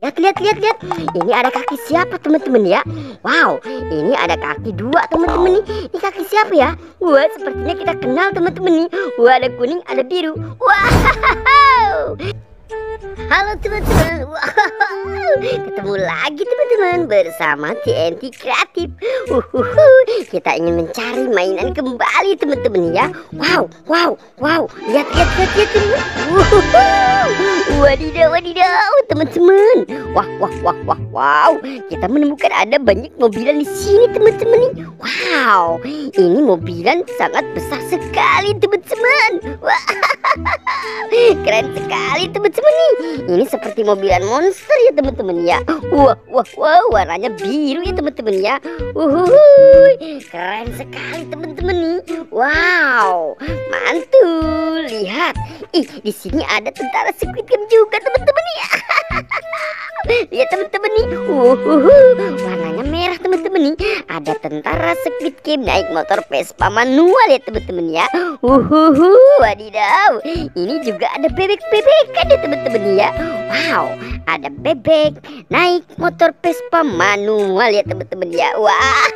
Lihat, lihat, lihat, lihat. Ini ada kaki siapa teman-teman ya? Wow, ini ada kaki dua teman-teman nih. Ini kaki siapa ya? Wah, sepertinya kita kenal teman-teman nih. Wah, ada kuning, ada biru. Wow. Halo teman-teman, wow, ketemu lagi teman-teman bersama TNT Kreatif. Kita ingin mencari mainan kembali teman-teman ya. Wow, wow, wow, lihat, lihat, lihat, lihat teman. Wadidaw, wadidaw teman-teman. Wah, wah, wah, wah, wow. Kita menemukan ada banyak mobilan di sini teman-teman nih. Wow, ini mobilan sangat besar sekali teman-teman. Wah, keren sekali teman-teman nih. Ini seperti mobilan monster ya teman-teman ya. Wah, wah, wah, warnanya biru ya teman-teman ya. Keren sekali teman-teman nih. Wow, mantul. Lihat, di sini ada tentara Squid Game juga teman-teman ya. Lihat teman-teman nih. Warnanya merah teman-teman nih. Ada tentara Squid Game naik motor Vespa manual ya teman-teman ya. Wadidaw. Ini juga ada bebek-bebekan ya teman-teman ya. Wow, ada bebek naik motor Vespa manual ya teman-teman ya. Wah.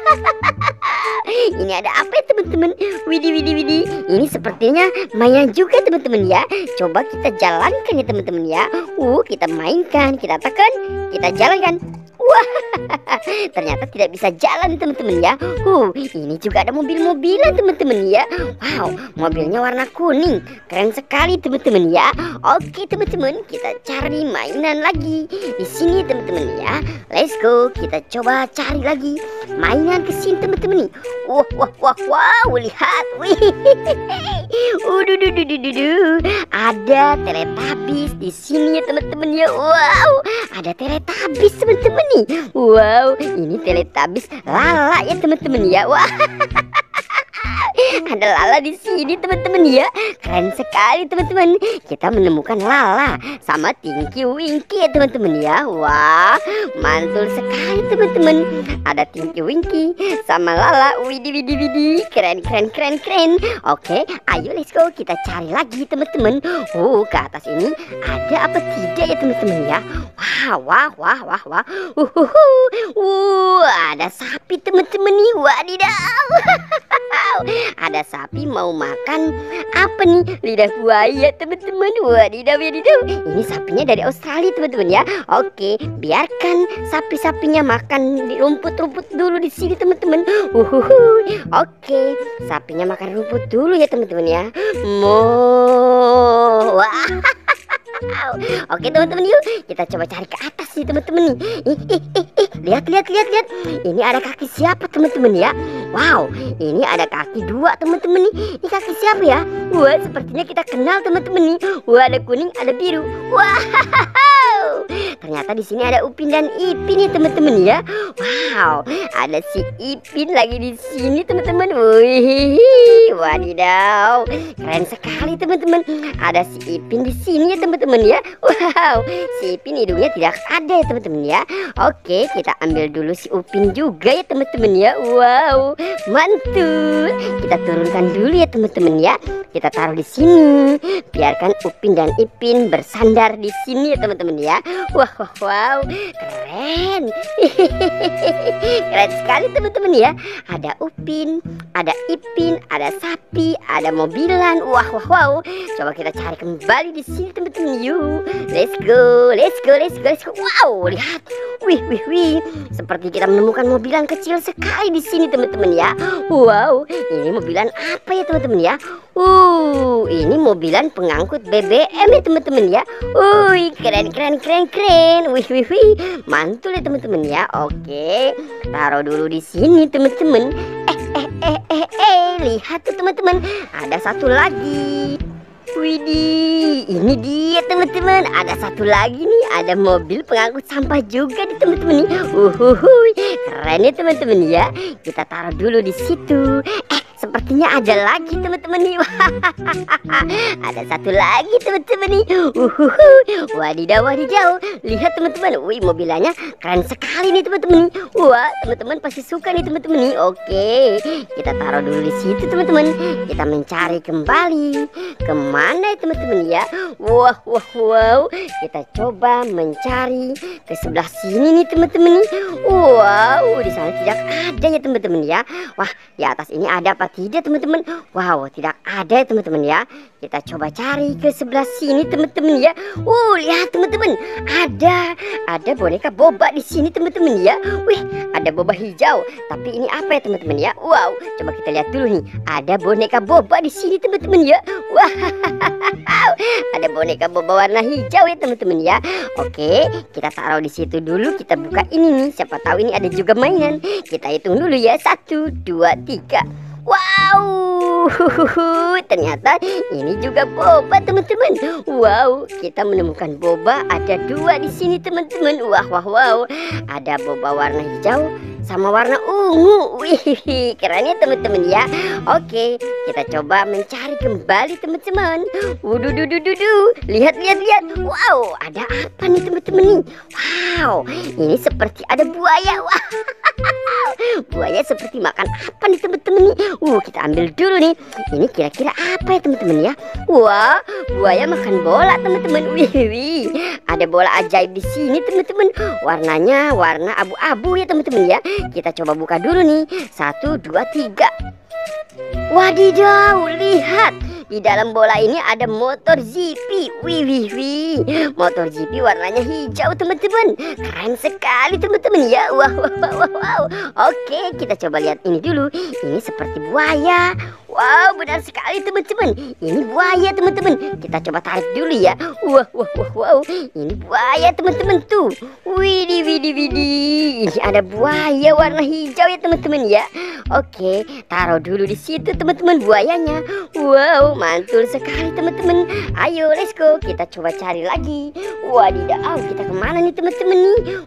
Ini ada apa ya teman-teman? Widih, widih, widih. Ini sepertinya mainan juga teman-teman ya. Coba kita jalankan ya teman-teman ya. Kita mainkan, kita tekan, kita jalankan. Wah, ternyata tidak bisa jalan teman-teman ya. Ini juga ada mobil-mobilan teman-teman ya. Wow, mobilnya warna kuning. Keren sekali teman-teman ya. Oke teman-teman, kita cari mainan lagi di sini teman-teman ya. Let's go, kita coba cari lagi mainan ke sini teman-teman nih. Wah, wah, wah, wow, lihat. Wih. Ada Teletubbies di sini ya teman-teman ya. Wow, ada Teletubbies teman-teman nih. Wow, ini Teletubbies Lala ya teman-teman ya. Wah. Ada Lala di sini teman-teman ya. Keren sekali teman-teman. Kita menemukan Lala sama Tinky Winky ya teman-teman ya. Wah, mantul sekali teman-teman. Ada Tinky Winky sama Lala. Widih, widih, widih. Keren, keren, keren, keren. Oke, ayo let's go. Kita cari lagi teman-teman. Ke atas ini ada apa tidak ya teman-teman ya. Wah, wah, wah, wah, wah. Ada sapi teman-teman nih. Wadidaw. Ada sapi mau makan apa nih? Lidah buaya teman-teman. Wadidaw, wadidaw. Ini sapinya dari Australia teman-teman ya. Oke, biarkan sapi-sapinya makan di rumput-rumput dulu di sini teman-teman. Oke, sapinya makan rumput dulu ya teman-teman ya. Wah. Oke teman-teman, yuk kita coba cari ke atas nih teman-teman nih. Lihat, lihat, lihat, lihat. Ini ada kaki siapa teman-teman ya? Wow, ini ada kaki dua teman-teman nih. Ini kaki siapa ya? Wah, sepertinya kita kenal teman-teman nih. Wah, ada kuning, ada biru. Wow. Ternyata di sini ada Upin dan Ipin nih teman-teman ya. Wow, ada si Ipin lagi di sini teman-teman. Wih, wadidaw. Keren sekali teman-teman. Ada si Ipin di sini ya teman-teman ya. Wow, si Ipin hidungnya tidak ada ya teman-teman ya. Oke, kita ambil dulu si Upin juga ya teman-teman ya. Wow, mantul. Kita turunkan dulu ya teman-teman ya. Kita taruh di sini. Biarkan Upin dan Ipin bersandar di sini ya teman-teman ya. Wah, wah, wow, keren. Keren sekali teman-teman ya. Ada Upin, ada Ipin, ada sapi, ada mobilan. Wah, wah, wow. Coba kita cari kembali di sini teman-teman. Yuk, let's go, let's go, let's go, let's go. Wow, lihat. Wih, wih, wih. Seperti kita menemukan mobilan kecil sekali di sini teman-teman ya. Wow, ini mobilan apa ya teman-teman ya? Ini mobilan pengangkut BBM ya teman-teman ya. Keren, keren, keren, keren. Wih, wih, wih. Mantul ya teman-teman ya. Oke, taruh dulu di sini teman-teman. Lihat tuh teman-teman. Ada satu lagi. Widih, ini dia teman-teman. Ada satu lagi nih, ada mobil pengangkut sampah juga nih teman-teman nih. Keren ya teman-teman ya. Kita taruh dulu di situ. Seperti sepertinya ada lagi teman-teman nih. Ada satu lagi teman-teman nih. Wadidaw wadidaw. Lihat teman-teman. Wih, mobilnya keren sekali nih teman-teman nih. Wah, teman-teman pasti suka nih teman-teman nih. Oke, kita taruh dulu di situ teman-teman. Kita mencari kembali. Kemana ya teman-teman ya? Wah, wah, wow. Kita coba mencari ke sebelah sini nih teman-teman nih. Wow, di sana tidak ada ya teman-teman ya. Wah, di atas ini ada apa tidak teman-teman? Wow, tidak ada ya teman-teman ya. Kita coba cari ke sebelah sini teman-teman ya. Lihat teman-teman, ada boneka boba di sini teman-teman ya. Wih, ada boba hijau. Tapi ini apa ya teman-teman ya? Wow, coba kita lihat dulu nih. Ada boneka boba di sini teman-teman ya. Wah, ada boneka boba warna hijau ya teman-teman ya. Oke, kita taruh di situ dulu. Kita buka ini nih. Siapa tahu ini ada juga mainan. Kita hitung dulu ya. 1, 2, 3. Wow, ternyata ini juga boba teman-teman. Wow, kita menemukan boba ada 2 di sini teman-teman. Wah, wah, wow. Ada boba warna hijau sama warna ungu. Wih, keren ya teman-teman ya. Oke, kita coba mencari kembali teman-teman. Lihat. Wow, ada apa nih teman-teman nih? Wow, ini seperti ada buaya. Wah. Buaya seperti makan apa nih teman-teman nih? Kita ambil dulu nih. Ini kira-kira apa ya teman-teman ya? Wah, buaya makan bola teman-teman. Wih. Ada bola ajaib di sini teman-teman. Warnanya warna abu-abu ya teman-teman ya. Kita coba buka dulu nih. 1, 2, 3. Wadidaw, lihat. Di dalam bola ini ada motor GP. Wih. Motor GP warnanya hijau teman-teman. Keren sekali teman-teman ya. Wow. Oke, kita coba lihat ini dulu. Ini seperti buaya. Wow, benar sekali teman-teman. Ini buaya teman-teman. Kita coba tarik dulu ya. Wow. Ini buaya teman-teman tuh. Widih. Ini ada buaya warna hijau ya teman-teman ya. Oke, taruh dulu di situ teman-teman buayanya. Wow, mantul sekali teman-teman. Ayo, let's go. Kita coba cari lagi. Wadidaw, kita kemana nih teman-teman nih?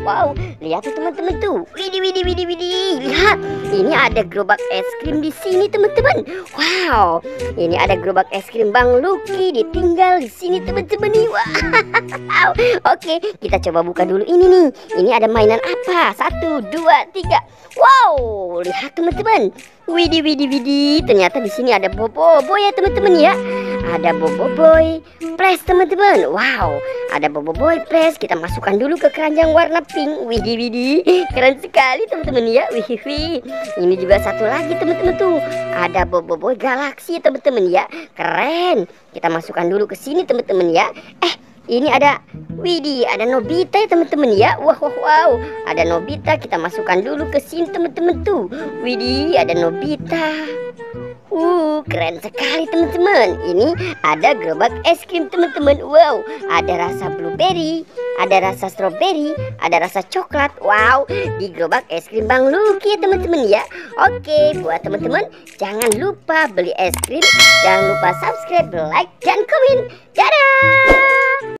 Wow. Lihat tuh teman-teman tuh. Widih. Lihat, ini ada gerobak es krim di sini teman-teman. Wow, ini ada gerobak es krim Bang Lucky ditinggal di sini teman-teman nih. Wow. Oke, kita coba buka dulu ini nih. Ini ada mainan apa? 1, 2, 3. Wow, lihat teman-teman. Widih. Ternyata di sini ada bobo ya teman-teman ya. Ada bobo boy press teman-teman. Wow, ada bobo boy press. Kita masukkan dulu ke keranjang warna pink. Widih. Keren sekali teman-teman ya. Wih. Ini juga satu lagi teman-teman tuh. Ada bobo boy galaksi teman-teman ya. Keren. Kita masukkan dulu ke sini teman-teman ya. Ini ada ada Nobita ya teman-teman ya. Wow. Ada Nobita, kita masukkan dulu ke sini teman-teman tuh. Widih, ada Nobita. Keren sekali teman-teman. Ini ada gerobak es krim teman-teman. Wow, ada rasa blueberry, ada rasa strawberry, ada rasa coklat. Wow, di gerobak es krim Bang Lucky ya teman-teman ya. Oke, buat teman-teman jangan lupa beli es krim, jangan lupa subscribe, like, dan komen. Dadah.